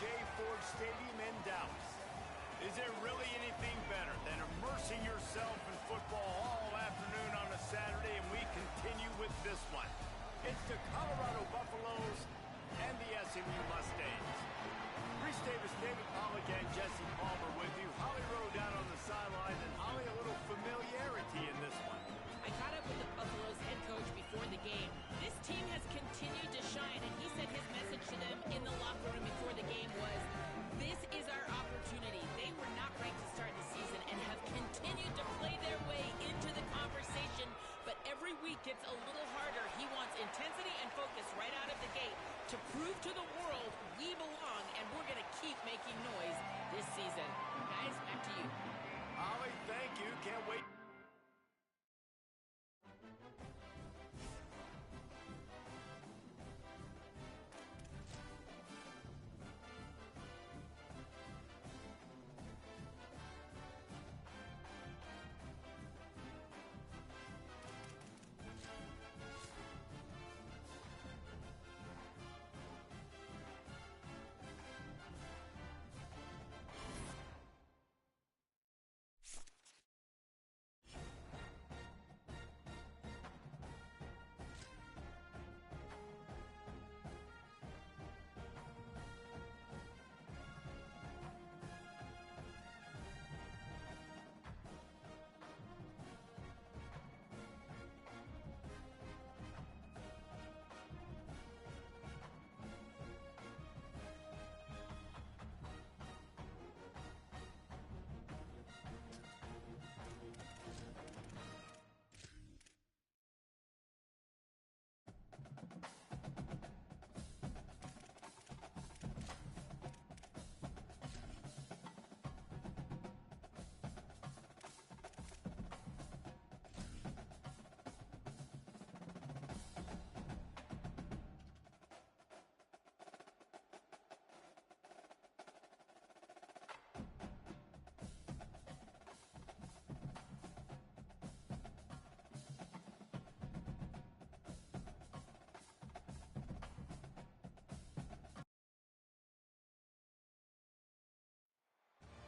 J. Ford Stadium in Dallas. Is there really anything better than immersing yourself in football all afternoon on a Saturday, and we continue with this one. It's the Colorado Buffaloes and the SMU Mustangs. Reese Davis, David Pollack, and Jesse Palmer with you. Holly Rowe down on the sideline, and Holly, a little familiarity in this one. I caught up with the Buffaloes head coach before the game. This team has continued to shine, and he said his message to them in the locker room before the game was, this is our opportunity. They were not ranked to start the season and have continued to play their way into the conversation, but every week gets a little harder. He wants intensity and focus right out of the gate to prove to the world we belong, and we're going to keep making noise this season. Guys, back to you. Holly, thank you. Can't wait.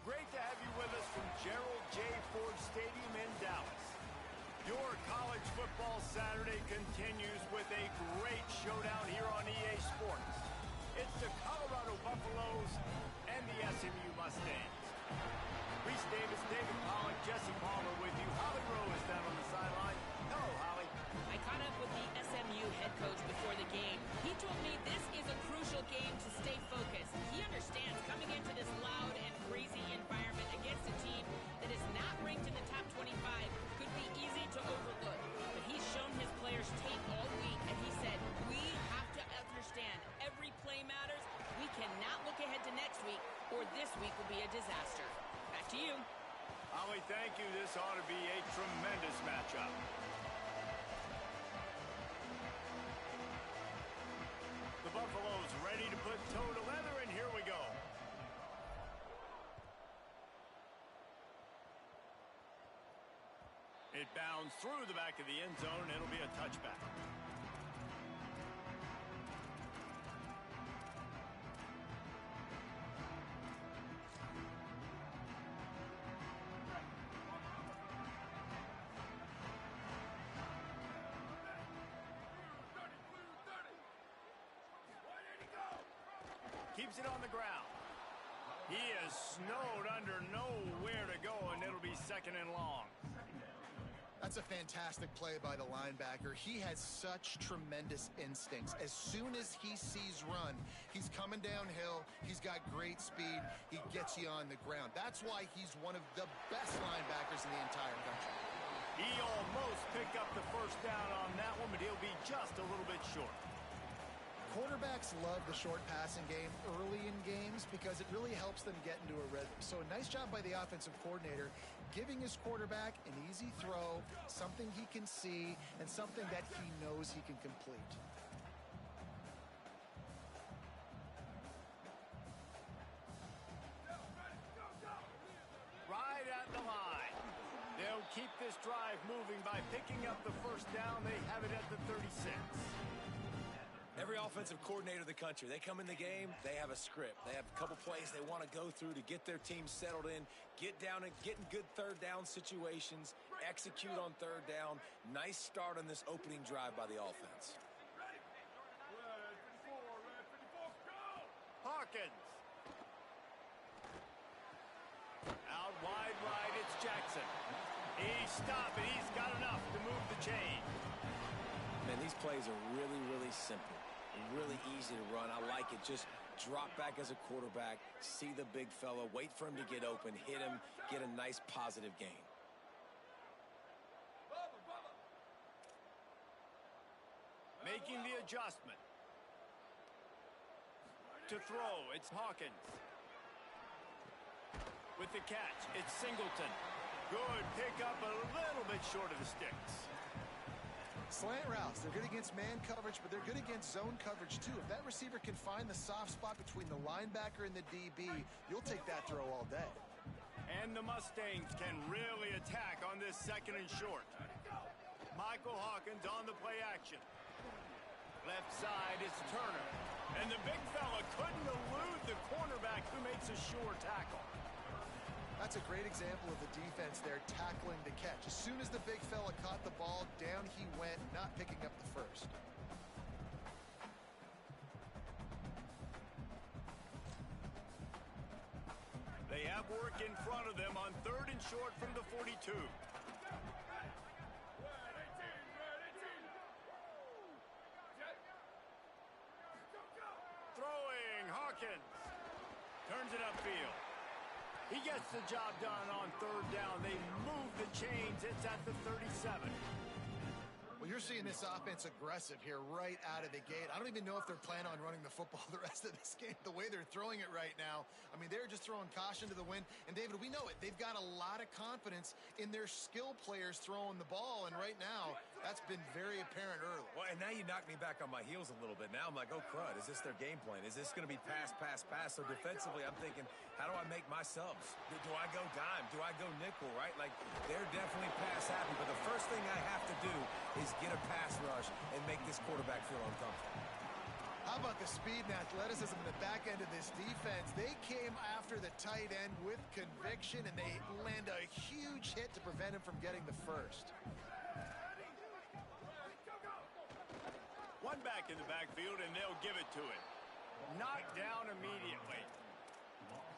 Great to have you with us from Gerald J. Ford Stadium in Dallas. Your college football Saturday continues with a great showdown here on EA Sports. It's the Colorado Buffaloes and the SMU Mustangs. Reese Davis, David Pollack, Jesse Palmer with you. Holly Rowe is down on the sideline. Hello, Holly. I caught up with the SMU head coach before the game. He told me this is a crucial game to stay focused. He understands coming into this loud and crazy environment against a team that is not ranked in the top 25 could be easy to overlook. But he's shown his players tape all week, and he said, we have to understand every play matters. We cannot look ahead to next week, or this week will be a disaster. Back to you. Holly, thank you. This ought to be a tremendous matchup. The Buffaloes ready to put toe to leather, and here we go. It bounds through the back of the end zone, and it'll be a touchback. Keeps it on the ground. He is snowed under, nowhere to go, and it'll be second and long. That's a fantastic play by the linebacker. He has such tremendous instincts. As soon as he sees run, he's coming downhill. He's got great speed. He gets you on the ground. That's why he's one of the best linebackers in the entire country. He almost picked up the first down on that one, but he'll be just a little bit short. Quarterbacks love the short passing game early in games because it really helps them get into a rhythm. So a nice job by the offensive coordinator giving his quarterback an easy throw, something he can see, and something that he knows he can complete. Right at the line. They'll keep this drive moving by picking up the first down. They have it at the 36. Every offensive coordinator of the country. They come in the game, they have a script. They have a couple plays they want to go through to get their team settled in, get down and get in good third down situations, execute on third down. Nice start on this opening drive by the offense. Hawkins. Out wide right, it's Jackson. He's stopping. He's got enough to move the chain. Man, these plays are really, really simple. Really easy to run. I like it. Just drop back as a quarterback, see the big fella, wait for him to get open, hit him, get a nice positive gain. Making the adjustment. To throw, it's Hawkins. With the catch, it's Singleton. Good pickup, a little bit short of the sticks. Slant routes, they're good against man coverage, but they're good against zone coverage too. If that receiver can find the soft spot between the linebacker and the DB, you'll take that throw all day. And the Mustangs can really attack on this second and short. Michael Hawkins on the play action. Left side is Turner. And the big fella couldn't elude the cornerback who makes a sure tackle. That's a great example of the defense there tackling the catch. As soon as the big fella caught the ball, down he went, not picking up the first. They have work in front of them on third and short from the 42. Throwing, Hawkins. Turns it upfield. He gets the job done on third down. They move the chains. It's at the 37. Well, you're seeing this offense aggressive here right out of the gate. I don't even know if they're planning on running the football the rest of this game, the way they're throwing it right now. I mean, they're just throwing caution to the wind. And, David, we know it. They've got a lot of confidence in their skill players throwing the ball. And right now, that's been very apparent early. Well, and now you knock me back on my heels a little bit. Now I'm like, oh, crud. Is this their game plan? Is this going to be pass, pass, pass? So defensively, I'm thinking, how do I make my subs? Do I go dime? Do I go nickel, right? Like, they're definitely pass happy. But the first thing I have to do is get a pass rush and make this quarterback feel uncomfortable. How about the speed and athleticism in the back end of this defense? They came after the tight end with conviction, and they land a huge hit to prevent him from getting the first. One back in the backfield, and they'll give it to him. Knocked down immediately.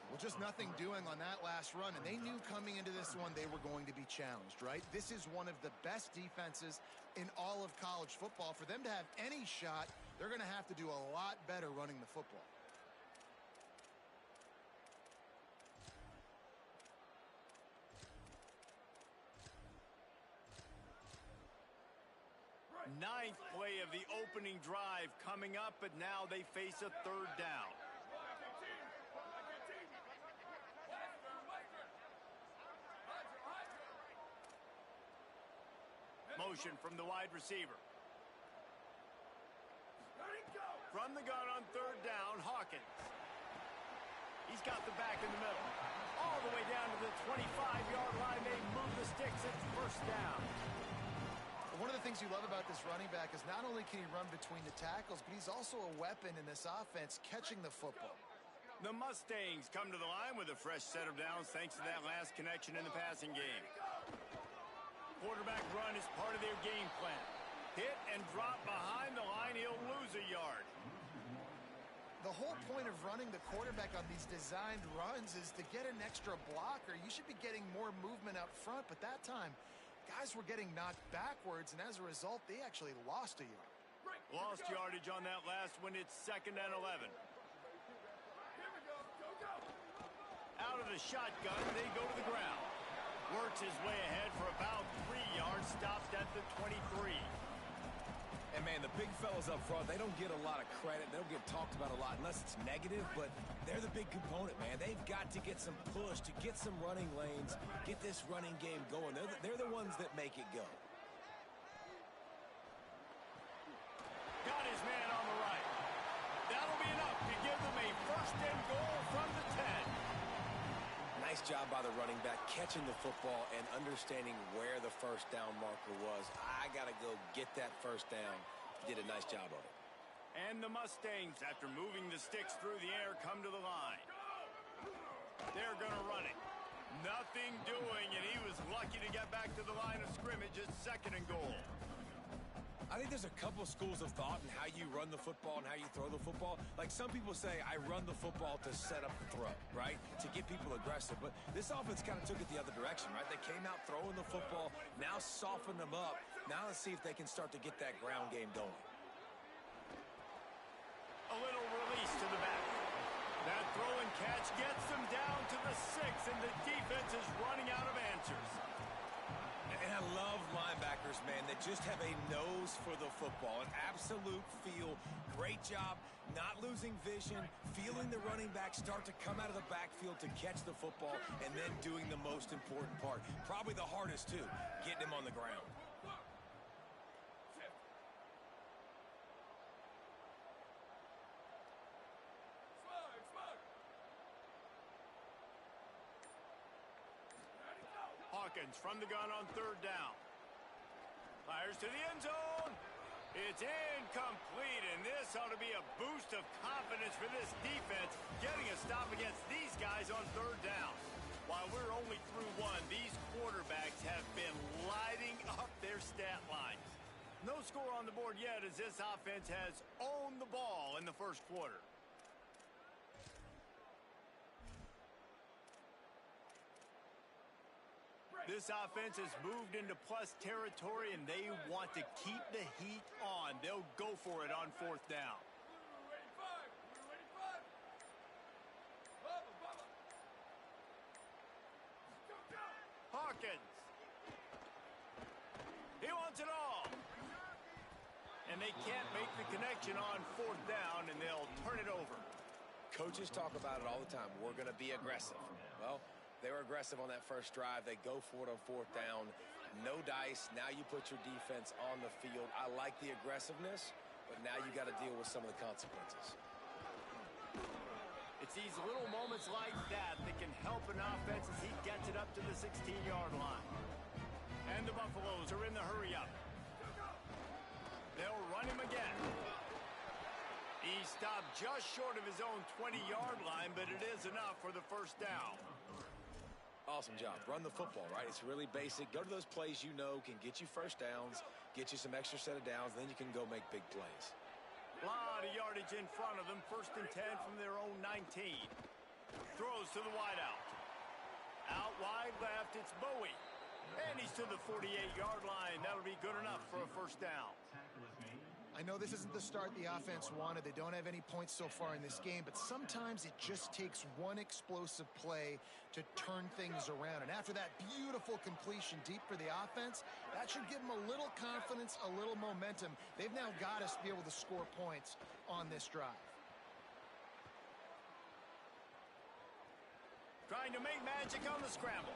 Well, just nothing doing on that last run, and they knew coming into this one they were going to be challenged, right? This is one of the best defenses in all of college football. For them to have any shot, they're going to have to do a lot better running the football. Ninth play of the opening drive coming up, but now they face a third down. Motion from the wide receiver. From the gun on third down, Hawkins. He's got the back in the middle. All the way down to the 25-yard line. They move the sticks. It's first down. One of the things you love about this running back is not only can he run between the tackles, but he's also a weapon in this offense catching the football. The Mustangs come to the line with a fresh set of downs thanks to that last connection in the passing game. Quarterback run is part of their game plan. Hit and drop behind the line, he'll lose a yard. The whole point of running the quarterback on these designed runs is to get an extra blocker. You should be getting more movement up front, but that time, guys were getting knocked backwards, and as a result, they actually lost a yard. Lost yardage on that last one. It's 2nd and 11. Out of the shotgun, they go to the ground. Works his way ahead for about 3 yards, stopped at the 23. And, man, the big fellas up front, they don't get a lot of credit. They don't get talked about a lot unless it's negative, but they're the big component, man. They've got to get some push, to get some running lanes, get this running game going. They're the ones that make it go. Got his man on the right. That'll be enough to give them a first and goal from the 10. Nice job by the running back catching the football and understanding where the first down marker was. I got to go get that first down. He did a nice job of it. And the Mustangs, after moving the sticks through the air, come to the line. They're going to run it. Nothing doing, and he was lucky to get back to the line of scrimmage at 2nd and goal. I think there's a couple of schools of thought in how you run the football and how you throw the football. Like some people say, I run the football to set up the throw, right? To get people aggressive. But this offense kind of took it the other direction, right? They came out throwing the football, now soften them up. Now let's see if they can start to get that ground game going. A little release to the back. That throw and catch gets them down to the 6, and the defense is running out of answers. And I love linebackers, man, that just have a nose for the football, an absolute feel. Great job not losing vision, feeling the running back start to come out of the backfield to catch the football, and then doing the most important part. Probably the hardest, too, getting him on the ground. Hawkins from the gun on 3rd down. Fires to the end zone. It's incomplete, and this ought to be a boost of confidence for this defense, getting a stop against these guys on 3rd down. While we're only through 1, these quarterbacks have been lighting up their stat lines. No score on the board yet as this offense has owned the ball in the 1st quarter. This offense has moved into plus territory, and they want to keep the heat on. They'll go for it on 4th down. Hawkins. He wants it all. And they can't make the connection on 4th down, and they'll turn it over. Coaches talk about it all the time. We're going to be aggressive. Well, they were aggressive on that first drive. They go for it on 4th down. No dice. Now you put your defense on the field. I like the aggressiveness, but now you got to deal with some of the consequences. It's these little moments like that that can help an offense as he gets it up to the 16-yard line. And the Buffaloes are in the hurry-up. They'll run him again. He stopped just short of his own 20-yard line, but it is enough for the 1st down. Awesome job. Run the football, right? It's really basic. Go to those plays you know can get you 1st downs, get you some extra set of downs, then you can go make big plays. A lot of yardage in front of them. 1st and 10 from their own 19. Throws to the wideout. Out wide left, it's Bowie. And he's to the 48-yard line. That'll be good enough for a 1st down. I know this isn't the start the offense wanted. They don't have any points so far in this game, but sometimes it just takes one explosive play to turn things around. And after that beautiful completion deep for the offense, that should give them a little confidence, a little momentum. They've now got us to be able to score points on this drive. Trying to make magic on the scramble.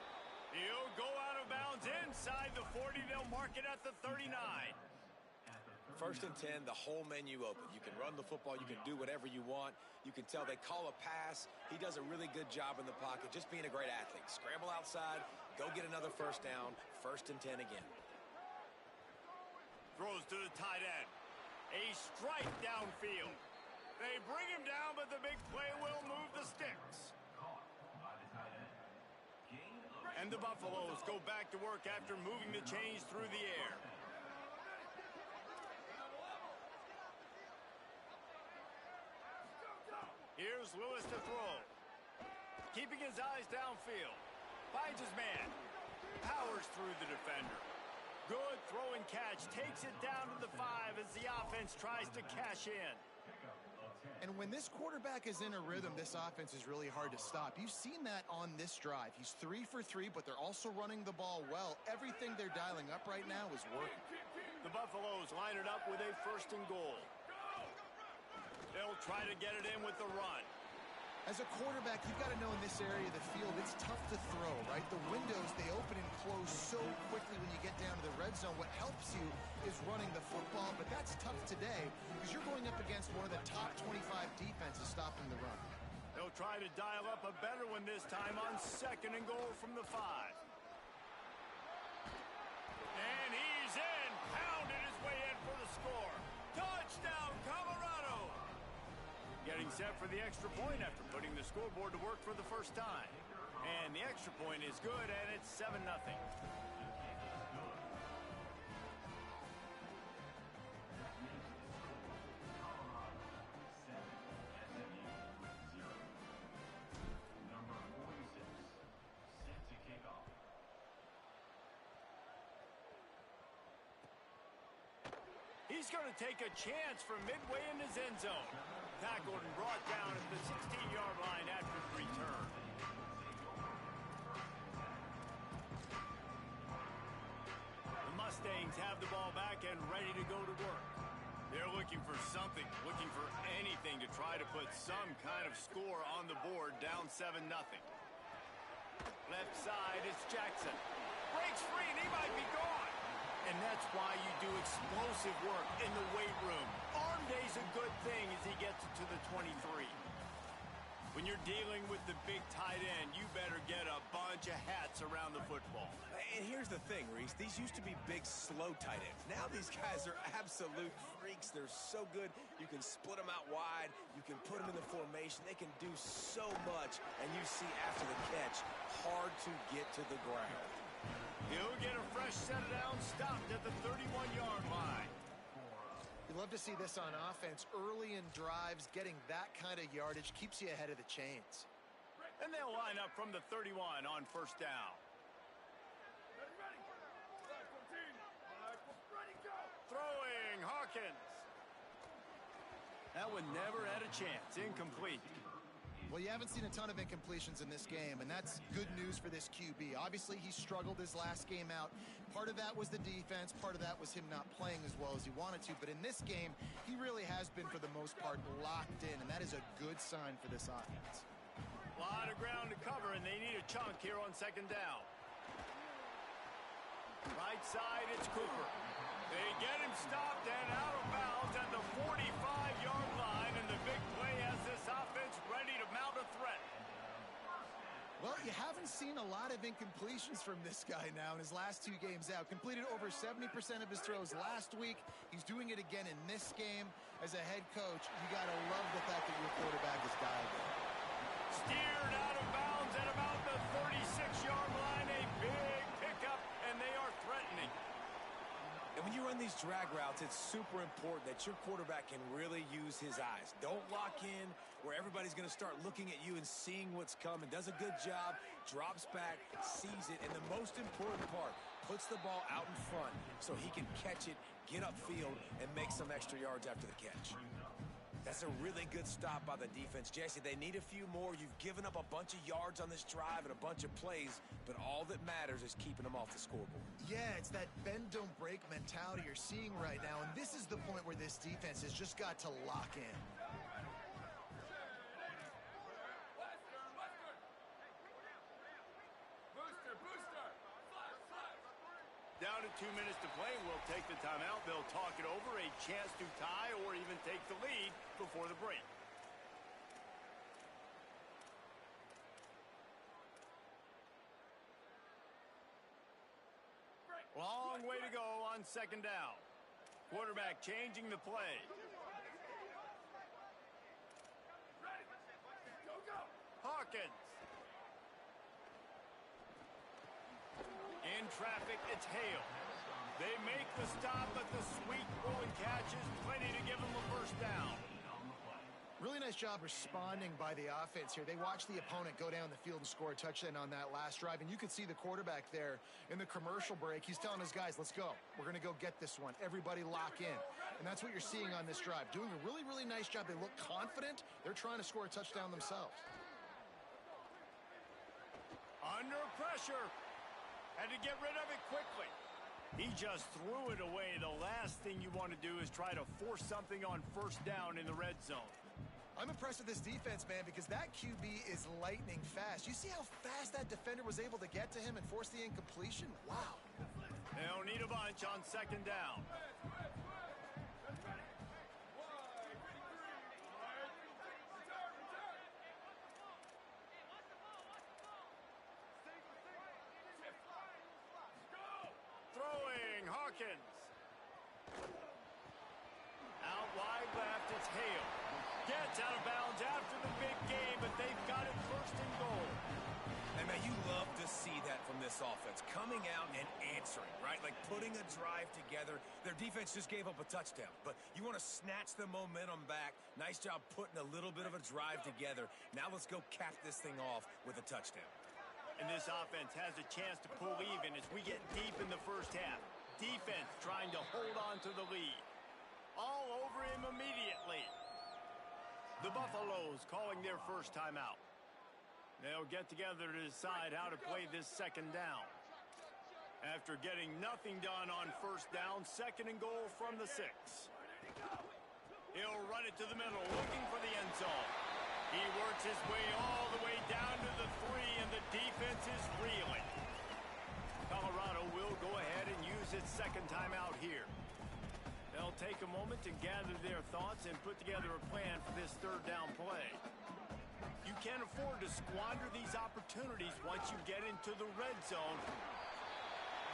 He'll go out of bounds inside the 40. They'll mark it at the 39. 1st and 10, the whole menu open. You can run the football. You can do whatever you want. You can tell they call a pass. He does a really good job in the pocket, just being a great athlete. Scramble outside, go get another 1st down, 1st and 10 again. Throws to the tight end. A strike downfield. They bring him down, but the big play will move the sticks. And the Buffaloes go back to work after moving the chains through the air. Here's Lewis to throw. Keeping his eyes downfield. Finds his man. Powers through the defender. Good throw and catch. Takes it down to the 5 as the offense tries to cash in. And when this quarterback is in a rhythm, this offense is really hard to stop. You've seen that on this drive. He's 3 for 3, but they're also running the ball well. Everything they're dialing up right now is working. The Buffaloes line it up with a 1st and goal. They'll try to get it in with the run. As a quarterback, you've got to know in this area of the field, it's tough to throw, right? The windows, they open and close so quickly when you get down to the red zone. What helps you is running the football, but that's tough today because you're going up against one of the top 25 defenses stopping the run. They'll try to dial up a better one this time on 2nd and goal from the 5. And he's in, pounded his way in for the score. Touchdown, Colorado! getting set for the extra point after putting the scoreboard to work for the first time. And the extra point is good, and it's 7-0. He's going to take a chance from midway in his end zone. Tackled and brought down at the 16-yard line after the return. The Mustangs have the ball back and ready to go to work. They're looking for something, looking for anything to try to put some kind of score on the board, down 7-0. Left side is Jackson. Breaks free and he might be gone. And that's why you do explosive work in the weight room. Arm day's a good thing as he gets it to the 23. When you're dealing with the big tight end, you better get a bunch of hats around the football. And here's the thing, Reese. These used to be big, slow tight ends. Now these guys are absolute freaks. They're so good. You can split them out wide. You can put them in the formation. They can do so much. And you see after the catch, hard to get to the ground. He'll get a fresh set down, stopped at the 31-yard line. You love to see this on offense. Early in drives, getting that kind of yardage keeps you ahead of the chains. And they'll line up from the 31 on first down. Throwing, Hawkins. That one never had a chance. Incomplete. Well, you haven't seen a ton of incompletions in this game, and that's good news for this QB. Obviously, he struggled his last game out. Part of that was the defense. Part of that was him not playing as well as he wanted to. But in this game, he really has been, for the most part, locked in, and that is a good sign for this offense. A lot of ground to cover, and they need a chunk here on second down. Right side, it's Cooper. They get him stopped and out of bounds at the 45-yard line, and the big play has this offense ready to mount a threat. Well, you haven't seen a lot of incompletions from this guy now in his last 2 games out. Completed over 70% of his throws last week. He's doing it again in this game. As a head coach, you got to love the fact that your quarterback is dialed. Steered out of bounds at about the 36-yard line. A big pickup, and they are threatening. And when you run these drag routes, it's super important that your quarterback can really use his eyes. Don't lock in where everybody's going to start looking at you and seeing what's coming. Does a good job, drops back, sees it, and the most important part, puts the ball out in front so he can catch it, get upfield, and make some extra yards after the catch. That's a really good stop by the defense. Jesse, they need a few more. You've given up a bunch of yards on this drive and a bunch of plays, but all that matters is keeping them off the scoreboard. Yeah, it's that bend, don't break mentality you're seeing right now, and this is the point where this defense has just got to lock in. Down to 2 minutes to play. We'll take the timeout. They'll talk it over. A chance to tie or even take the lead before the break. Long way to go on second down. Quarterback changing the play. Hawkins. In traffic, it's Hale. They make the stop, but the sweet rolling catch is plenty to give them a first down. Really nice job responding by the offense here. They watched the opponent go down the field and score a touchdown on that last drive, and you could see the quarterback there in the commercial break. He's telling his guys, let's go. We're going to go get this one. Everybody lock in. And that's what you're seeing on this drive. Doing a really, really nice job. They look confident. They're trying to score a touchdown themselves. Under pressure. Had to get rid of it quickly. He just threw it away. The last thing you want to do is try to force something on first down in the red zone. I'm impressed with this defense, man, because that QB is lightning fast. You see how fast that defender was able to get to him and force the incompletion? Wow. They'll need a bunch on second down. Throwing, Hawkins. Out wide left, it's Hale. Gets out of bounds after the big game, but they've got it first and goal. And, man, you love to see that from this offense. Coming out and answering, right? Like putting a drive together. Their defense just gave up a touchdown. But you want to snatch the momentum back. Nice job putting a little bit of a drive together. Now let's go cap this thing off with a touchdown. And this offense has a chance to pull even as we get deep in the first half. Defense trying to hold on to the lead. All over him immediately. The Buffaloes calling their first timeout. They'll get together to decide how to play this second down. After getting nothing done on first down, second and goal from the 6. He'll run it to the middle, looking for the end zone. He works his way all the way down to the 3, and the defense is reeling. Colorado will go ahead and use its second timeout here. They'll take a moment to gather their thoughts and put together a plan for this third down play. You can't afford to squander these opportunities once you get into the red zone.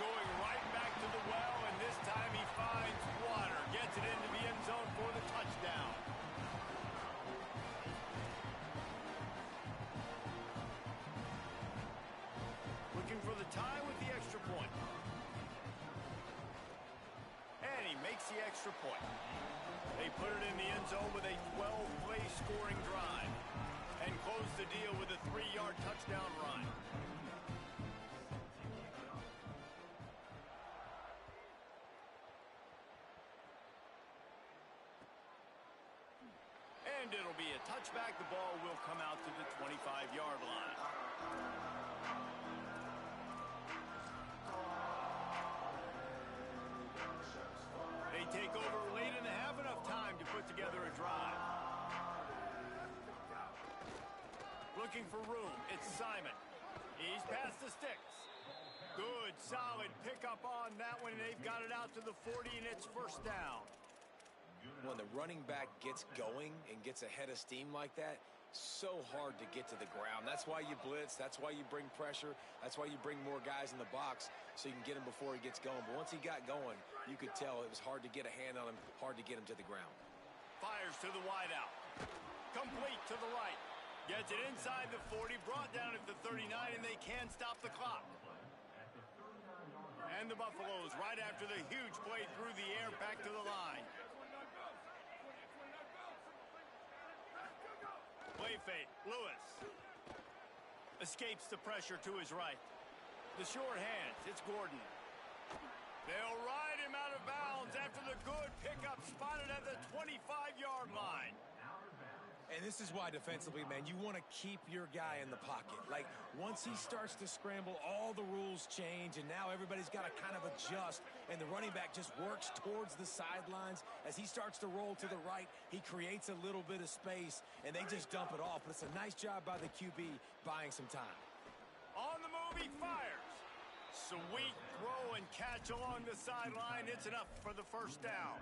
Going right back to the well, and this time he finds water. Gets it into the end zone for the touchdown. Looking for the tie with the extra point. And he makes the extra point. They put it in the end zone with a 12-play scoring drive. And close the deal with a 3-yard touchdown run. And it'll be a touchback. The ball will come out to the 25-yard line. They take over late and have enough time to put together a drive. Looking for room. It's Simon. He's past the sticks. Good, solid pickup on that one. They've got it out to the 40, and it's first down. When the running back gets going and gets ahead of steam like that, so hard to get to the ground. That's why you blitz. That's why you bring pressure. That's why you bring more guys in the box so you can get him before he gets going. But once he got going, you could tell it was hard to get a hand on him, hard to get him to the ground. Fires to the wideout. Complete to the right. Gets it inside the 40, brought down at the 39, and they can stop the clock. And the Buffaloes, right after the huge play through the air, back to the line. Play fake, Lewis. Escapes the pressure to his right. The short hands, it's Gordon. They'll ride him out of bounds after the good pickup spotted at the 25-yard line. And this is why defensively, man, you want to keep your guy in the pocket. Like, once he starts to scramble, all the rules change, and now everybody's got to kind of adjust, and the running back just works towards the sidelines. As he starts to roll to the right, he creates a little bit of space, and they just dump it off. But it's a nice job by the QB buying some time. On the move, he fires. Sweet throw and catch along the sideline. It's enough for the first down.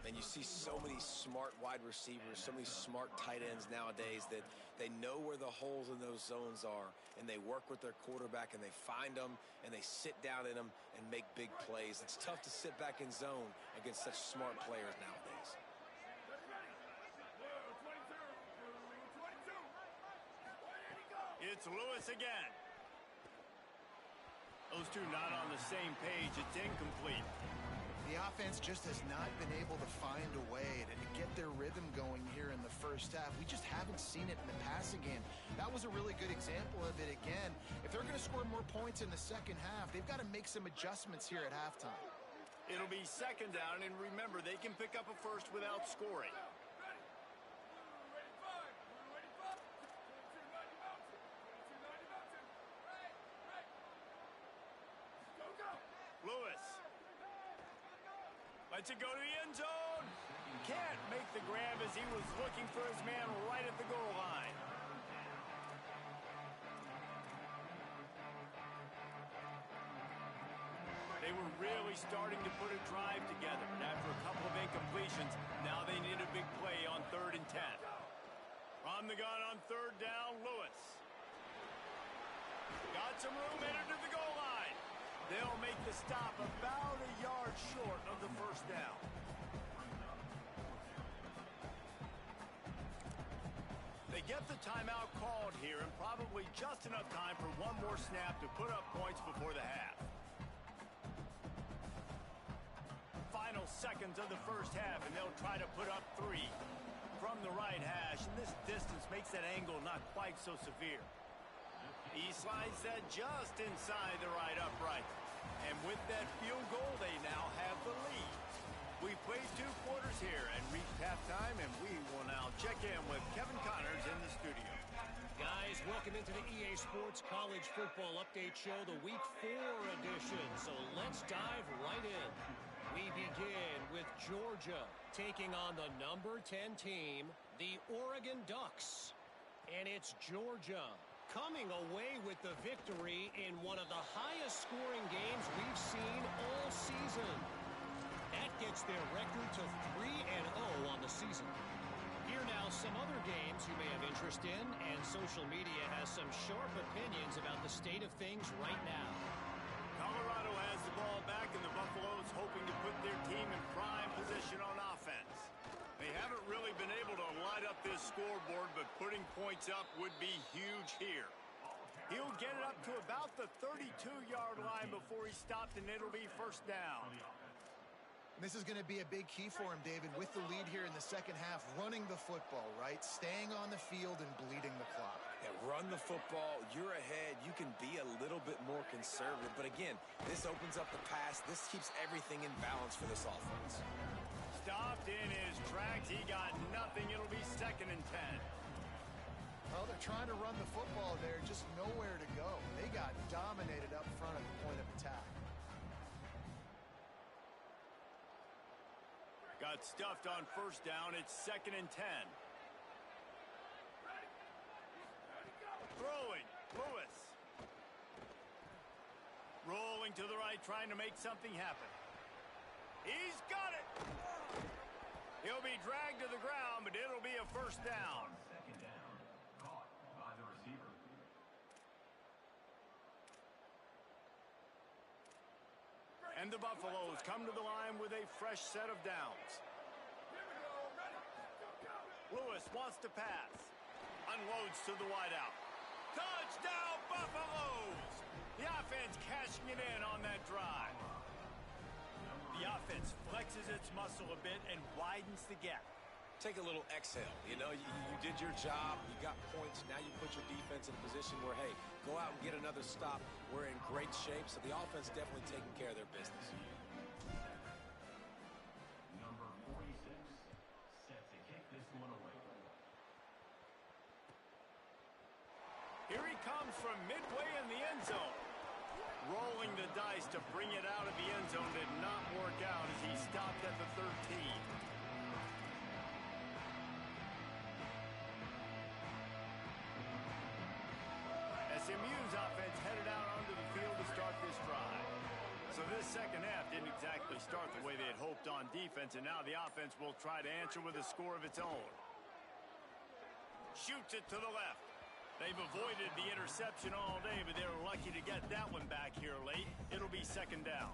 And you see so many smart wide receivers, so many smart tight ends nowadays that they know where the holes in those zones are, and they work with their quarterback, and they find them, and they sit down in them and make big plays. It's tough to sit back in zone against such smart players nowadays. It's Lewis again. Those two not on the same page. It's incomplete. The offense just has not been able to find a way to get their rhythm going here in the first half. We just haven't seen it in the passing game. That was a really good example of it again. If they're going to score more points in the second half, they've got to make some adjustments here at halftime. It'll be second down, and remember, they can pick up a first without scoring. Lewis. Lets it go to the end zone. Can't make the grab as he was looking for his man right at the goal line. They were really starting to put a drive together. And after a couple of incompletions, now they need a big play on 3rd and 10. On the gun on 3rd down, Lewis. Got some room, headed to the goal line. They'll make the stop about a yard short of the first down. get the timeout called here, and probably just enough time for one more snap to put up points before the half. Final seconds of the first half, and they'll try to put up 3 from the right hash, and this distance makes that angle not quite so severe. He slides that just inside the right upright. And with that field goal, they now have the lead. We've played 2 quarters here and reached halftime, and we will now check in with Kevin Connors in the studio. Guys, welcome into the EA Sports College Football Update Show, the Week 4 edition. So let's dive right in. We begin with Georgia taking on the number 10 team, the Oregon Ducks. And it's Georgia coming away with the victory in one of the highest scoring games we've seen all season. That gets their record to 3-0 on the season. Here now, some other games you may have interest in, and social media has some sharp opinions about the state of things right now. Colorado has the ball back, and the Buffaloes hoping to put their team in prime position on offense. They haven't really been able to light up this scoreboard, but putting points up would be huge here. He'll get it up to about the 32-yard line before he stopped, and it'll be first down. This is going to be a big key for him, David, with the lead here in the second half, running the football, right? Staying on the field and bleeding the clock. Yeah, run the football. You're ahead. You can be a little bit more conservative. But again, this opens up the pass. This keeps everything in balance for this offense. Stopped in his tracks. He got nothing. It'll be 2nd and 10. Well, they're trying to run the football there, just nowhere to go. They got dominated up front at the point of attack. Got stuffed on first down. It's 2nd and 10. Throwing. Lewis. Rolling to the right, trying to make something happen. He's got it. He'll be dragged to the ground, but it'll be a first down. Second down. Caught by the receiver. And the Buffaloes come to the line with a fresh set of downs. Lewis wants to pass. Unloads to the wideout. Touchdown, Buffaloes! The offense cashing it in on that drive. The offense flexes its muscle a bit and widens the gap. Take a little exhale. You know, you did your job. You got points. Now you put your defense in a position where, hey, go out and get another stop. We're in great shape, so the offense definitely taking care of their business. Number 46 set to kick this one away. Here he comes from midway in the end zone. Rolling the dice to bring it out of the end zone did not work out as he stopped at the 13. SMU's offense headed out onto the field to start this drive. So this second half didn't exactly start the way they had hoped on defense, and now the offense will try to answer with a score of its own. Shoots it to the left. They've avoided the interception all day, but they're lucky to get that one back here late. It'll be 2nd down.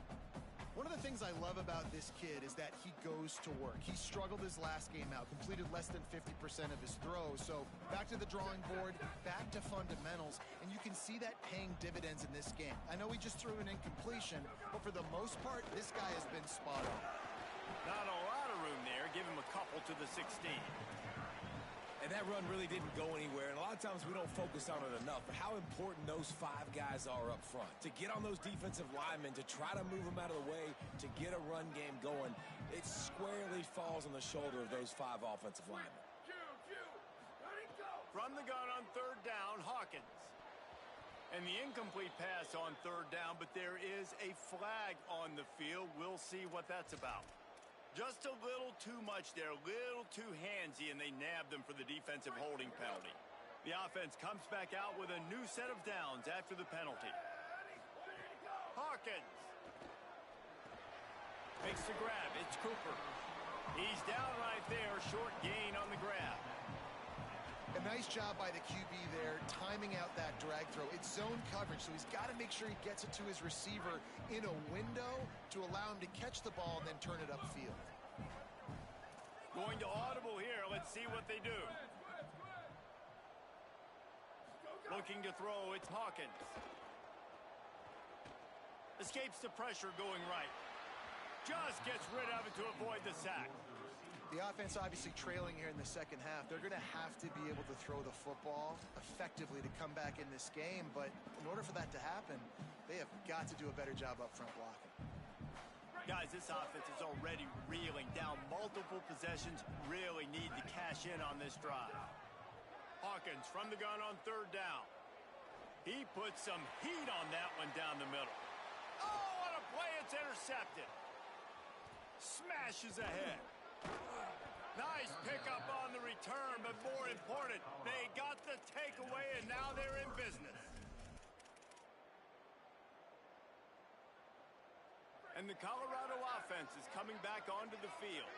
One of the things I love about this kid is that he goes to work. He struggled his last game out, completed less than 50% of his throws. So back to the drawing board, back to fundamentals, and you can see that paying dividends in this game. I know he just threw an incompletion, but for the most part, this guy has been spot on. Not a lot of room there. Give him a couple to the 16. And that run really didn't go anywhere. And a lot of times we don't focus on it enough. But how important those 5 guys are up front. To get on those defensive linemen, to try to move them out of the way, to get a run game going, it squarely falls on the shoulder of those 5 offensive linemen. From the gun on 3rd down, Hawkins. And the incomplete pass on 3rd down, but there is a flag on the field. We'll see what that's about. Just a little too much there, a little too handsy, and they nabbed them for the defensive holding penalty. The offense comes back out with a new set of downs after the penalty. Hawkins makes the grab. It's Cooper. He's down right there, short gain on the grab. A nice job by the QB there, timing out that drag throw. It's zone coverage, so he's got to make sure he gets it to his receiver in a window to allow him to catch the ball and then turn it upfield. Going to audible here. Let's see what they do. Looking to throw, it's Hawkins. Escapes the pressure going right. Just gets rid of it to avoid the sack. The offense obviously trailing here in the second half. They're going to have to be able to throw the football effectively to come back in this game. But in order for that to happen, they have got to do a better job up front blocking. Guys, this offense is already reeling down multiple possessions. Really need to cash in on this drive. Hawkins from the gun on third down. He puts some heat on that one down the middle. Oh, what a play. It's intercepted. Smashes ahead. Nice pickup on the return, but more important, they got the takeaway, and now they're in business. And the Colorado offense is coming back onto the field.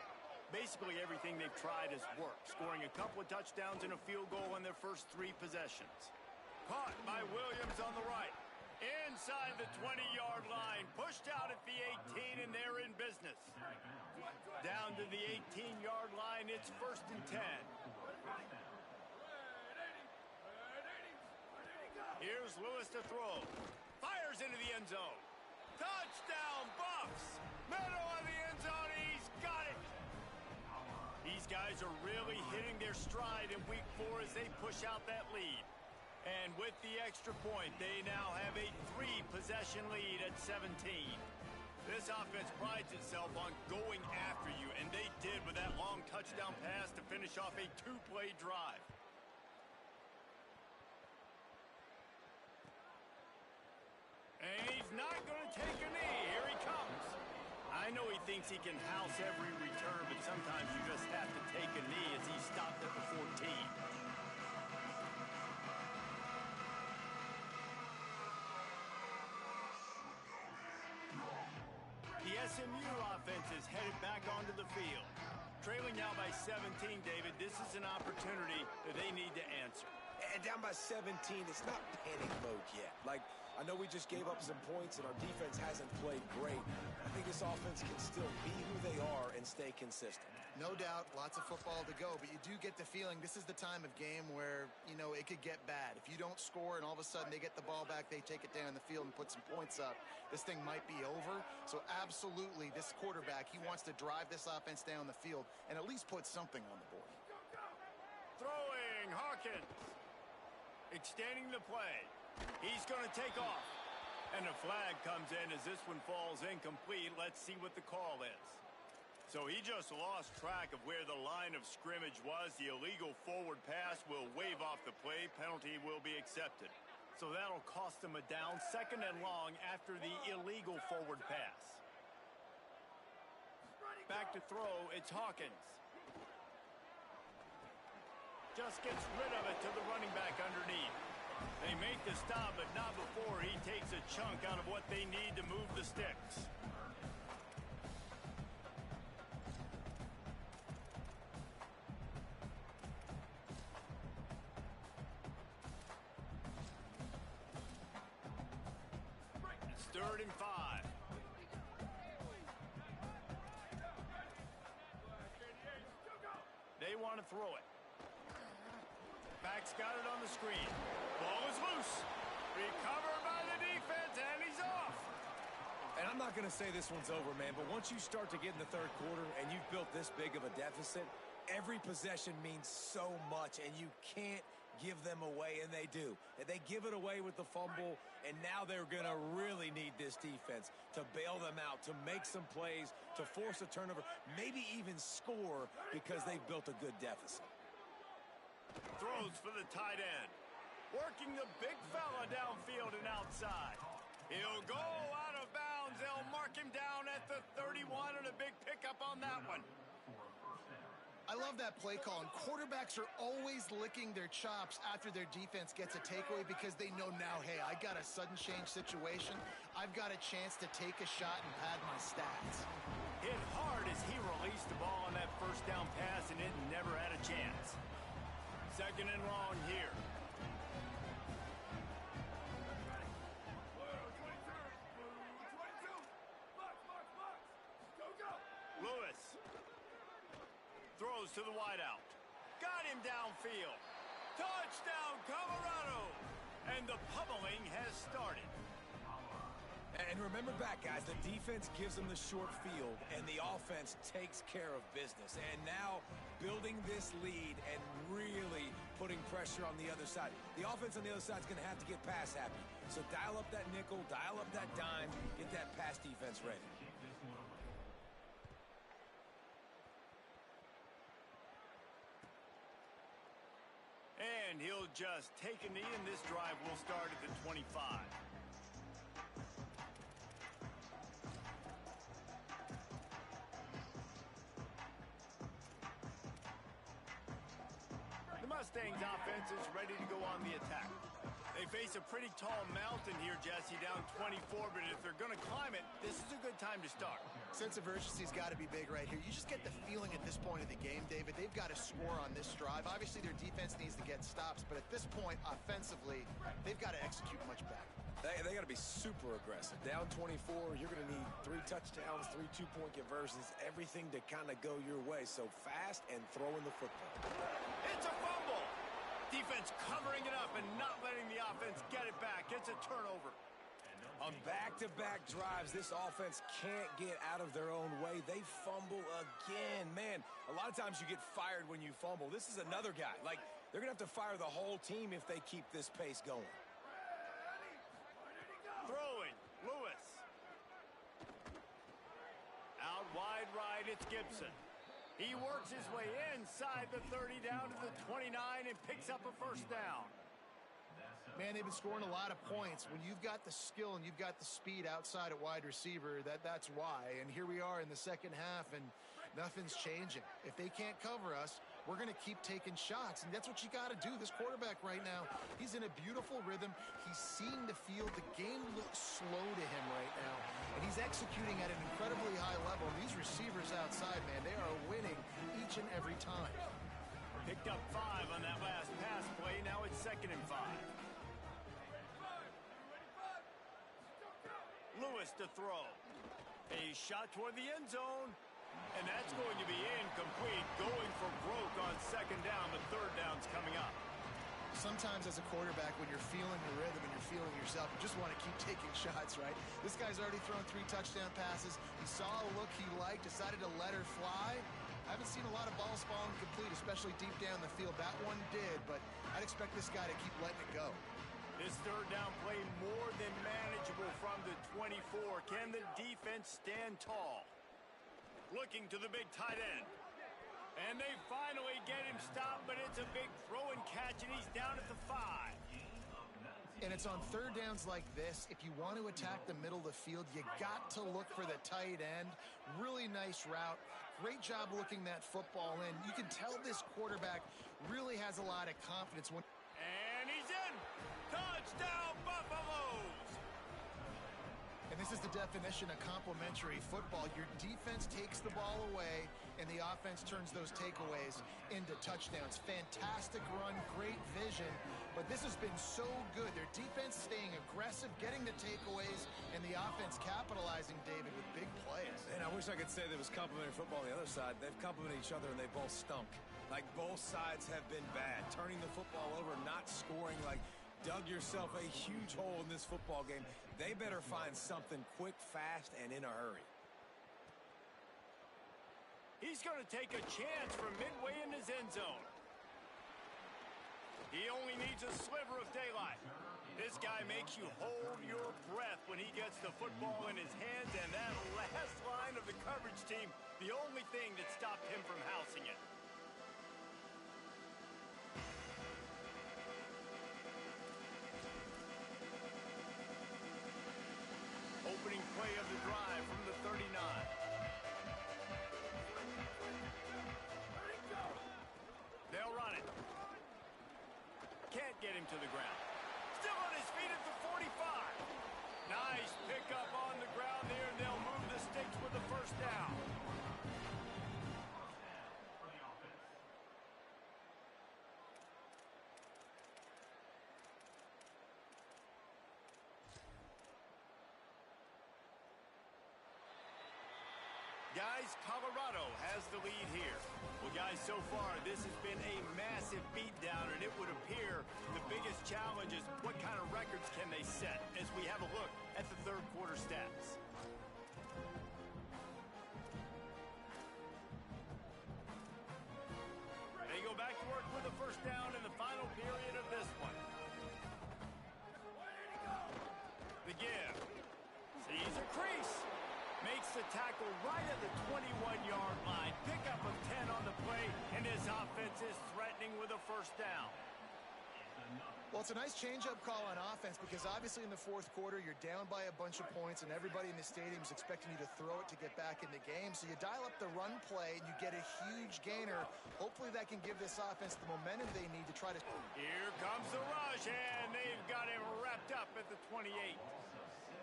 Basically everything they've tried has worked, scoring a couple of touchdowns and a field goal in their first 3 possessions. Caught by Williams on the right. Inside the 20-yard line, pushed out at the 18, and they're in business. Down to the 18-yard line, it's 1st and 10. Here's Lewis to throw. Fires into the end zone. Touchdown, Buffs! Middle of the end zone, he's got it! These guys are really hitting their stride in week 4 as they push out that lead. And with the extra point, they now have a 3-possession lead at 17. This offense prides itself on going after you, and they did with that long touchdown pass to finish off a 2-play drive. And he's not going to take a knee. Here he comes. I know he thinks he can house every return, but sometimes you just have to take a knee as he stopped at the 14. The SMU offense is headed back onto the field. Trailing now by 17, David, this is an opportunity that they need to answer. And down by 17, it's not panic mode yet. Like, I know we just gave up some points and our defense hasn't played great. I think this offense can still be who they are and stay consistent. No doubt, lots of football to go, but you do get the feeling this is the time of game where, you know, it could get bad. If you don't score and all of a sudden they get the ball back, they take it down the field and put some points up, this thing might be over. So absolutely, this quarterback, he wants to drive this offense down the field and at least put something on the board. Throwing, Hawkins. Extending the play. He's going to take off. And a flag comes in as this one falls incomplete. Let's see what the call is. So he just lost track of where the line of scrimmage was. The illegal forward pass will wave off the play. Penalty will be accepted. So that'll cost them a down, 2nd and long after the illegal forward pass. Back to throw, it's Hawkins. Just gets rid of it to the running back underneath. They make the stop, but not before he takes a chunk out of what they need to move the sticks. It's 3rd and 5. They want to throw it. Back's got it on the screen. Ball is loose. Recovered by the defense, and he's off. And I'm not going to say this one's over, man, but once you start to get in the 3rd quarter and you've built this big of a deficit, every possession means so much, and you can't give them away, and they do. And they give it away with the fumble, and now they're going to really need this defense to bail them out, to make some plays, to force a turnover, maybe even score because they've built a good deficit. Throws for the tight end. Working the big fella downfield and outside. He'll go out of bounds. They'll mark him down at the 31 and a big pickup on that one. I love that play call, and quarterbacks are always licking their chops after their defense gets a takeaway because they know now, hey, I got a sudden change situation. I've got a chance to take a shot and pad my stats. Hit hard as he released the ball on that first down pass, and it never had a chance. 2nd and long here. Lewis throws to the wideout. Got him downfield. Touchdown, Colorado. And the pummeling has started. And remember back, guys, the defense gives them the short field, and the offense takes care of business. And now building this lead and really putting pressure on the other side. The offense on the other side is going to have to get pass happy. So dial up that nickel, dial up that dime, get that pass defense ready. And he'll just take a knee, and this drive will start at the 25. The Mustangs offense is ready to go on the attack. They face a pretty tall mountain here, Jesse, down 24, but if they're going to climb it, this is a good time to start. Sense of urgency's got to be big right here. You just get the feeling at this point of the game, David, they've got to score on this drive. Obviously, their defense needs to get stops, but at this point, offensively, they've got to execute much better. They got to be super aggressive. Down 24, you're going to need 3 touchdowns, 3 two-point conversions, everything to kind of go your way. So fast and throwing the football. It's a fumble. Defense covering it up and not letting the offense get it back. It's a turnover. On back-to-back drives, this offense can't get out of their own way. They fumble again. Man, a lot of times you get fired when you fumble. This is another guy. Like, they're going to have to fire the whole team if they keep this pace going. Throwing, Lewis. Out wide right, it's Gibson. He works his way inside the 30 down to the 29 and picks up a first down. Man, they've been scoring a lot of points. When you've got the skill and you've got the speed outside at wide receiver, that's why. And here we are in the second half, and nothing's changing. If they can't cover us, we're going to keep taking shots, and that's what you got to do. This quarterback right now, he's in a beautiful rhythm. He's seeing the field. The game looks slow to him right now, and he's executing at an incredibly high level. These receivers outside, man, they are winning each and every time. Picked up 5 on that last pass play. Now it's 2nd and 5. Lewis to throw. A shot toward the end zone. And that's going to be incomplete. Going for broke on 2nd down. The 3rd down's coming up. Sometimes as a quarterback, when you're feeling the rhythm and you're feeling yourself, you just want to keep taking shots, right? This guy's already thrown 3 touchdown passes. He saw a look he liked, decided to let her fly. I haven't seen a lot of balls falling complete, especially deep down the field. That one did, but I'd expect this guy to keep letting it go. This 3rd down play more than manageable from the 24. Can the defense stand tall? Looking to the big tight end. And they finally get him stopped, but it's a big throw and catch, and he's down at the 5. And it's on 3rd downs like this. If you want to attack the middle of the field, you got to look for the tight end. Really nice route. Great job looking that football in. You can tell this quarterback really has a lot of confidence. And he's in. Touchdown, Buffaloes! And this is the definition of complementary football. Your defense takes the ball away, and the offense turns those takeaways into touchdowns. Fantastic run, great vision, but this has been so good. Their defense staying aggressive, getting the takeaways, and the offense capitalizing, David, with big plays. And I wish I could say there was complimentary football on the other side. They've complimented each other, and they both stunk. Like, both sides have been bad. Turning the football over, not scoring, like, dug yourself a huge hole in this football game. They better find something quick, fast, and in a hurry. He's going to take a chance from midway in his end zone. He only needs a sliver of daylight. This guy makes you hold your breath when he gets the football in his hands, and that last line of the coverage team, the only thing that stopped him from housing it. Opening play of the drive from the 39. They'll run it. Can't get him to the ground. Still on his feet at the 45. Nice pickup on the ground there, and they'll move the sticks with the first down. guys, Colorado has the lead here. Well, guys, so far, this has been a massive beatdown, and it would appear the biggest challenge is what kind of records can they set as we have a look at the third quarter stats. They go back to work with a first down in the final period of this one. The give. Sees a crease. Makes the tackle right at the 21-yard line. Pickup of 10 on the play, and his offense is threatening with a first down. Well, it's a nice change-up call on offense because obviously in the fourth quarter, you're down by a bunch of points and everybody in the stadium is expecting you to throw it to get back in the game. So you dial up the run play and you get a huge gainer. Hopefully that can give this offense the momentum they need to try to... Here comes the rush, and they've got him wrapped up at the 28.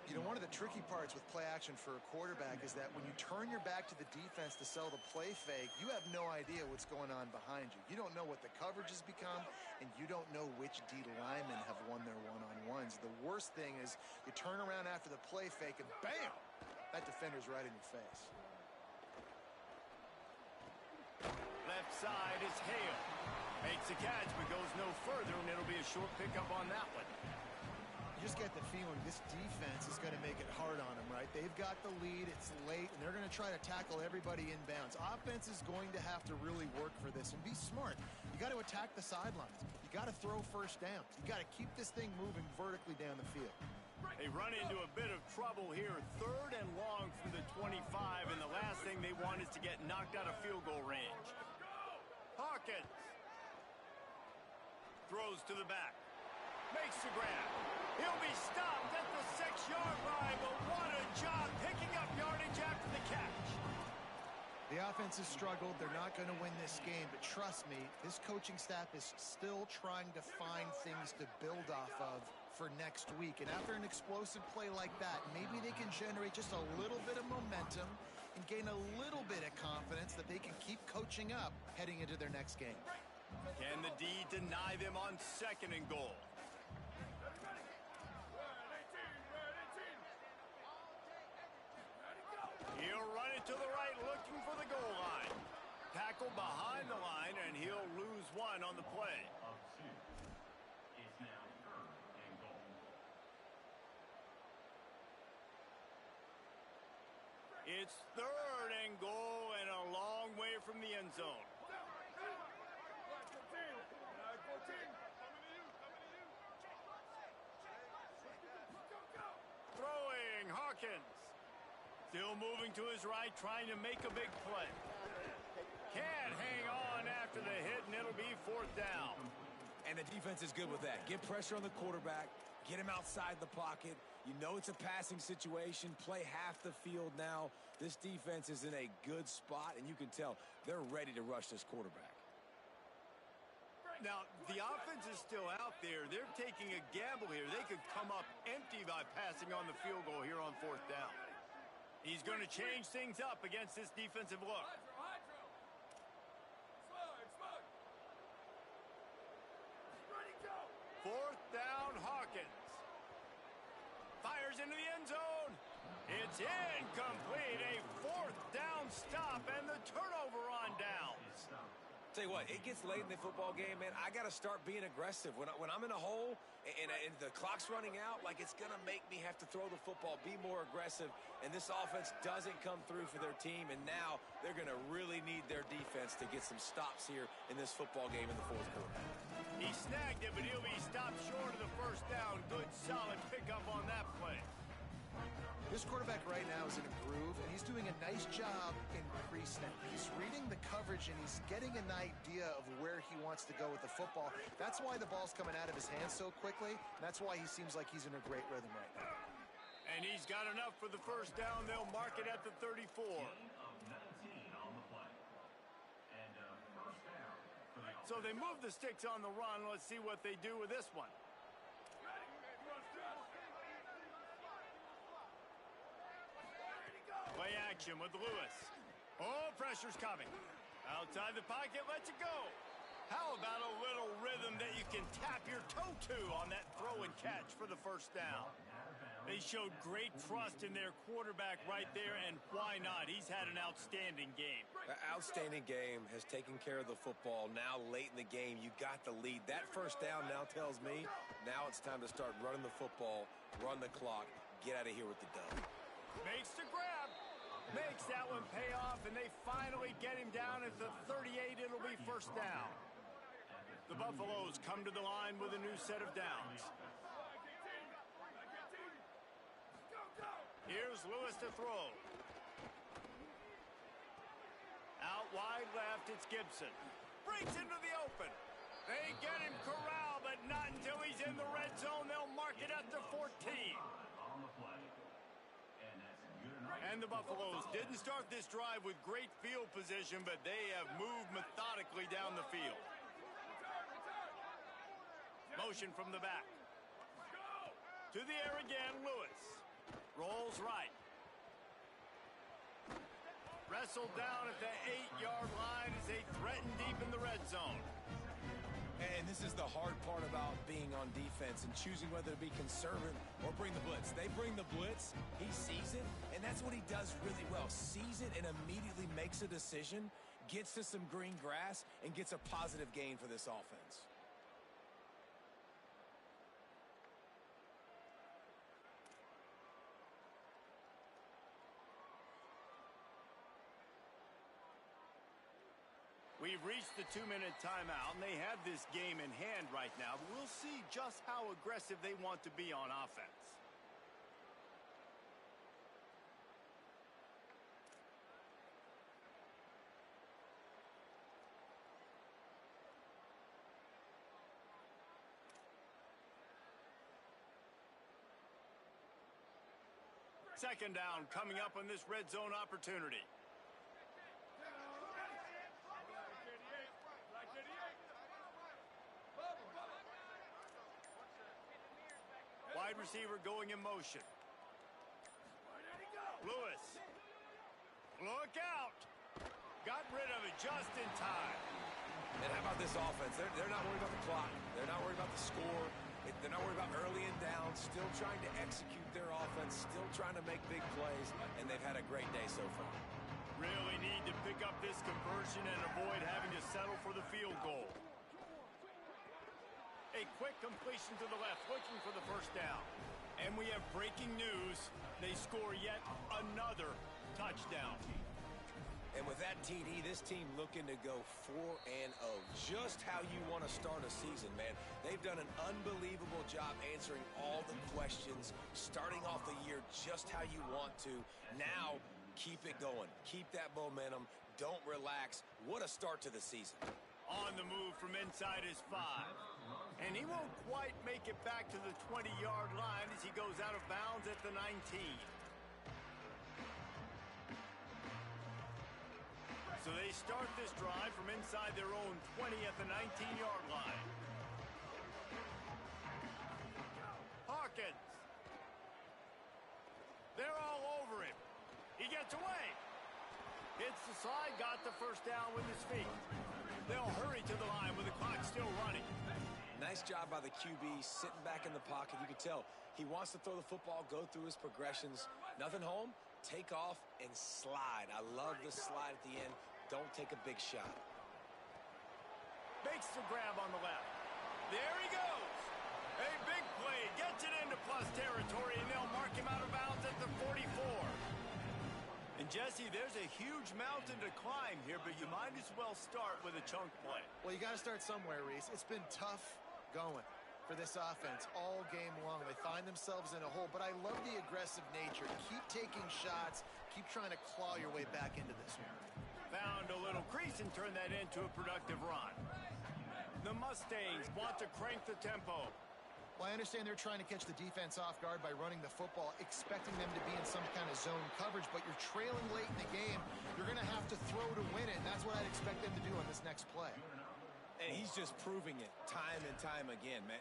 You know, one of the tricky parts with play action for a quarterback is that when you turn your back to the defense to sell the play fake, you have no idea what's going on behind you. You don't know what the coverage has become, and you don't know which D linemen have won their one-on-ones. The worst thing is you turn around after the play fake, and bam! That defender's right in your face. Left side is Hale. Makes the catch, but goes no further, and it'll be a short pickup on that one. You just get the feeling this defense is going to make it hard on them, right? They've got the lead, it's late, and they're going to try to tackle everybody inbounds. Offense is going to have to really work for this and be smart. You got to attack the sidelines. You got to throw first downs. You got to keep this thing moving vertically down the field. They run into a bit of trouble here. 3rd and long from the 25, and the last thing they want is to get knocked out of field goal range. Hawkins throws to the back. Makes the grab. He'll be stopped at the 6-yard line, but what a job picking up yardage after the catch. The offense has struggled. They're not going to win this game, but trust me, this coaching staff is still trying to find things to build off of for next week. And after an explosive play like that, maybe they can generate just a little bit of momentum and gain a little bit of confidence that they can keep coaching up heading into their next game. Can the D deny them on 2nd and goal? He'll run it to the right, looking for the goal line. Tackle behind the line, and he'll lose 1 on the play. Of 2. It's now 3rd and goal. It's 3rd and goal and a long way from the end zone. Throwing, Hawkins. Still moving to his right, trying to make a big play. Can't hang on after the hit, and it'll be 4th down. And the defense is good with that. Get pressure on the quarterback. Get him outside the pocket. You know it's a passing situation. Play half the field now. This defense is in a good spot, and you can tell they're ready to rush this quarterback. Now, the offense is still out there. They're taking a gamble here. They could come up empty by passing on the field goal here on 4th down. He's going to change things up against this defensive look. 4th down, Hawkins. Fires into the end zone. It's incomplete. A 4th down stop and the turnover on downs. Tell you what, it gets late in the football game, man. I got to start being aggressive. When I'm in a hole and the clock's running out, like it's going to make me have to throw the football, be more aggressive. And this offense doesn't come through for their team. And now they're going to really need their defense to get some stops here in this football game in the 4th quarter. He snagged it, but he'll be stopped short of the first down. Good, solid pickup on that play. This quarterback right now is in a groove, and he's doing a nice job in pre-snap. He's reading the coverage, and he's getting an idea of where he wants to go with the football. That's why the ball's coming out of his hands so quickly. That's why he seems like he's in a great rhythm right now. And he's got enough for the first down. They'll mark it at the 34. Gain of 19 on the play. And first down for the offense. So they move the sticks on the run. Let's see what they do with this one. Play action with Lewis. Oh, pressure's coming. Outside the pocket, lets it go. How about a little rhythm that you can tap your toe to on that throw and catch for the first down? Out of bounds They showed great trust in their quarterback right there, and why not? He's had an outstanding game. An outstanding game, has taken care of the football. Now late in the game, you got the lead. That first down now tells me now it's time to start running the football, run the clock, get out of here with the dub. Makes the grab. Makes that one pay off, and they finally get him down at the 38. It'll be first down. The Buffaloes come to the line with a new set of downs. Here's Lewis to throw. Out wide left, it's Gibson. Breaks into the open. They get him corralled, but not until he's in the red zone. They'll mark it at the 14. And the Buffaloes didn't start this drive with great field position, but they have moved methodically down the field. Motion from the back. To the air again, Lewis. Rolls right. Wrestled down at the 8-yard line as they threaten deep in the red zone. And this is the hard part about being on defense and choosing whether to be conservative or bring the blitz. They bring the blitz, he sees it, and that's what he does really well. Sees it and immediately makes a decision, gets to some green grass, and gets a positive gain for this offense. We've reached the 2-minute timeout, and they have this game in hand right now. But we'll see just how aggressive they want to be on offense. Second down coming up on this red zone opportunity. Wide receiver going in motion. Lewis. Look out. Got rid of it just in time. And how about this offense? They're not worried about the clock. They're not worried about the score. They're not worried about early and down. Still trying to execute their offense. Still trying to make big plays. And they've had a great day so far. Really need to pick up this conversion and avoid having to settle for the field goal. A quick completion to the left, looking for the first down. And we have breaking news. They score yet another touchdown. And with that TD, this team looking to go 4-0. Just how you want to start a season, man. They've done an unbelievable job answering all the questions, starting off the year just how you want to. Now, keep it going. Keep that momentum. Don't relax. What a start to the season. On the move from inside his 5. And he won't quite make it back to the 20-yard line as he goes out of bounds at the 19. So they start this drive from inside their own 20 at the 19-yard line. Hawkins. They're all over him. He gets away. Hits the slide, got the first down with his feet. They'll hurry to the line with the clock still running. Nice job by the QB, sitting back in the pocket. You can tell he wants to throw the football, go through his progressions. Nothing home, take off, and slide. I love the slide at the end. Don't take a big shot. Makes the grab on the left. There he goes. A big play. Gets it into plus territory, and they'll mark him out of bounds at the 44. And, Jesse, there's a huge mountain to climb here, but you might as well start with a chunk play. Well, you got to start somewhere, Reese. It's been tough going for this offense all game long. They find themselves in a hole, but I love the aggressive nature. Keep taking shots. Keep trying to claw your way back into this one. Found a little crease and turned that into a productive run. The Mustangs want to crank the tempo. Well, I understand they're trying to catch the defense off guard by running the football, expecting them to be in some kind of zone coverage, but you're trailing late in the game. You're going to have to throw to win it, and that's what I'd expect them to do on this next play. And he's just proving it time and time again, man.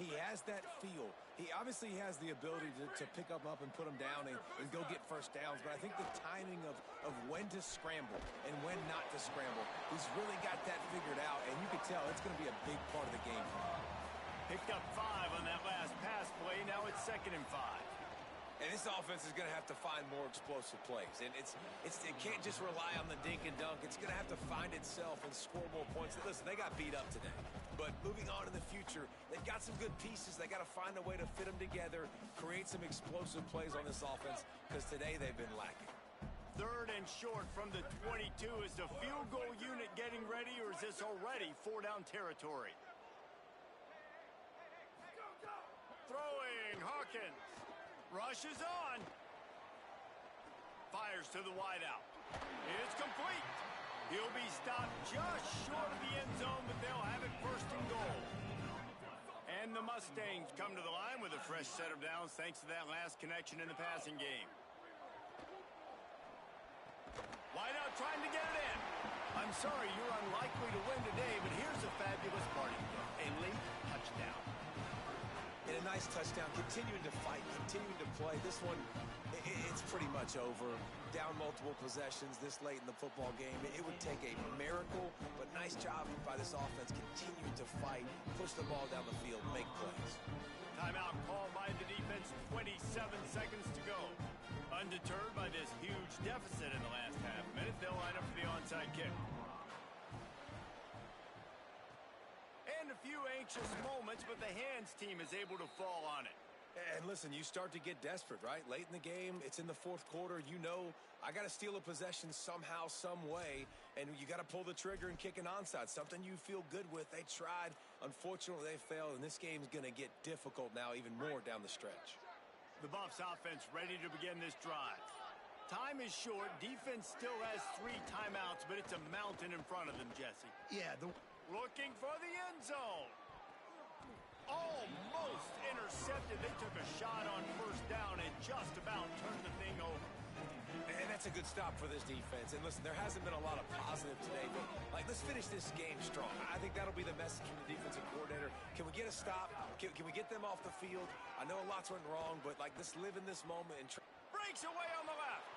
He has that feel. He obviously has the ability to pick them up and put them down and go get first downs, but I think the timing of when to scramble and when not to scramble, he's really got that figured out, and you can tell it's going to be a big part of the game for him. Picked up 5 on that last pass play. Now it's 2nd and 5. And this offense is going to have to find more explosive plays. And it can't just rely on the dink and dunk. It's going to have to find itself and score more points. Listen, they got beat up today. But moving on in the future, they've got some good pieces. They got to find a way to fit them together, create some explosive plays on this offense, because today they've been lacking. 3rd and short from the 22. Is the field goal unit getting ready, or is this already 4-down territory? Throwing, Hawkins. Rushes on. Fires to the wideout. It's complete. He'll be stopped just short of the end zone, but they'll have it 1st and goal. And the Mustangs come to the line with a fresh set of downs thanks to that last connection in the passing game. Wideout trying to get it in. I'm sorry, you're unlikely to win today, but here's a fabulous party. A late touchdown. And a nice touchdown, continuing to fight, continuing to play. This one, it's pretty much over. Down multiple possessions this late in the football game. It would take a miracle, but nice job by this offense continuing to fight, push the ball down the field, make plays. Timeout called by the defense, 27 seconds to go. Undeterred by this huge deficit in the last half minute, they'll line up for the onside kick. And a few anxious moments, but the hands team is able to fall on it. And listen, you start to get desperate, right? Late in the game, it's in the 4th quarter. You know, I got to steal a possession somehow, some way, and you got to pull the trigger and kick an onside, something you feel good with. They tried. Unfortunately, they failed, and this game's going to get difficult now even more down the stretch. The Buffs offense ready to begin this drive. Time is short. Defense still has 3 timeouts, but it's a mountain in front of them, Jesse. Yeah, Looking for the end zone. Almost intercepted. They took a shot on 1st down and just about turned the thing over. And that's a good stop for this defense. And listen, there hasn't been a lot of positive today, but let's finish this game strong. I think that'll be the message from the defensive coordinator. Can we get a stop? Can we get them off the field? I know a lot's went wrong, but let's live in this moment and breaks away on the left.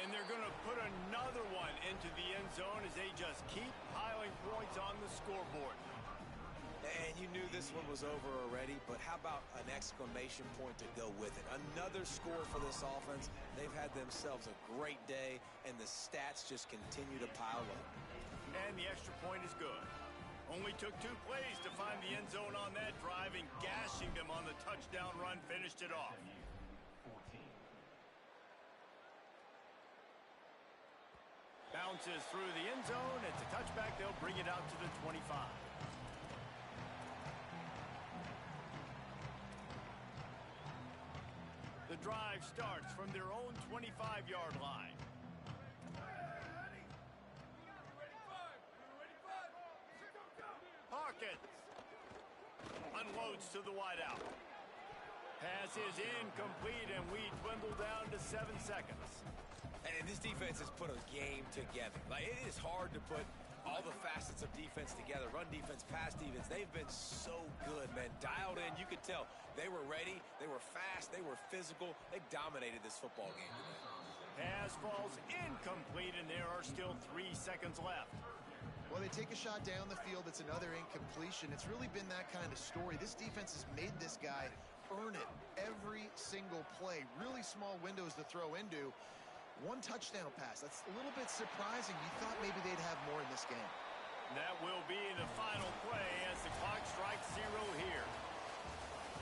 And they're going to put another one into the end zone as they just keep piling points on the scoreboard. And you knew this one was over already, but how about an exclamation point to go with it? Another score for this offense. They've had themselves a great day, and the stats just continue to pile up. And the extra point is good. Only took 2 plays to find the end zone on that drive, and gashing them on the touchdown run finished it off. Bounces through the end zone. It's a touchback. They'll bring it out to the 25. The drive starts from their own 25-yard line. Hawkins unloads to the wideout. Pass is incomplete, and we dwindle down to 7 seconds. And this defense has put a game together. It is hard to put all the facets of defense together. Run defense, pass defense. They've been so good, man. Dialed in. You could tell they were ready. They were fast. They were physical. They dominated this football game today. Pass falls incomplete, and there are still 3 seconds left. Well, they take a shot down the field. It's another incompletion. It's really been that kind of story. This defense has made this guy earn it every single play. Really small windows to throw into. 1 touchdown pass. That's a little bit surprising. You thought maybe they'd have more in this game. That will be the final play as the clock strikes 0 here.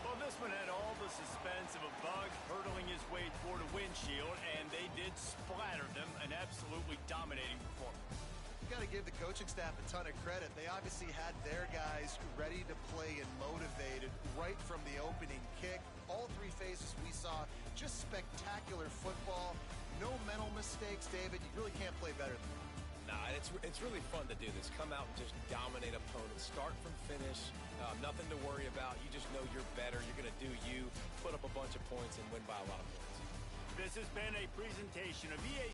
Well, this one had all the suspense of a bug hurtling his way toward a windshield, and they did splatter them. An absolutely dominating performance. Got to give the coaching staff a ton of credit. They obviously had their guys ready to play and motivated right from the opening kick. All 3 phases we saw, just spectacular football. No mental mistakes, David. You really can't play better than that. Nah, it's really fun to do this. Come out and just dominate opponents. Start from finish. Nothing to worry about. You just know you're better. You're going to do you. Put up a bunch of points and win by a lot of points. This has been a presentation of EA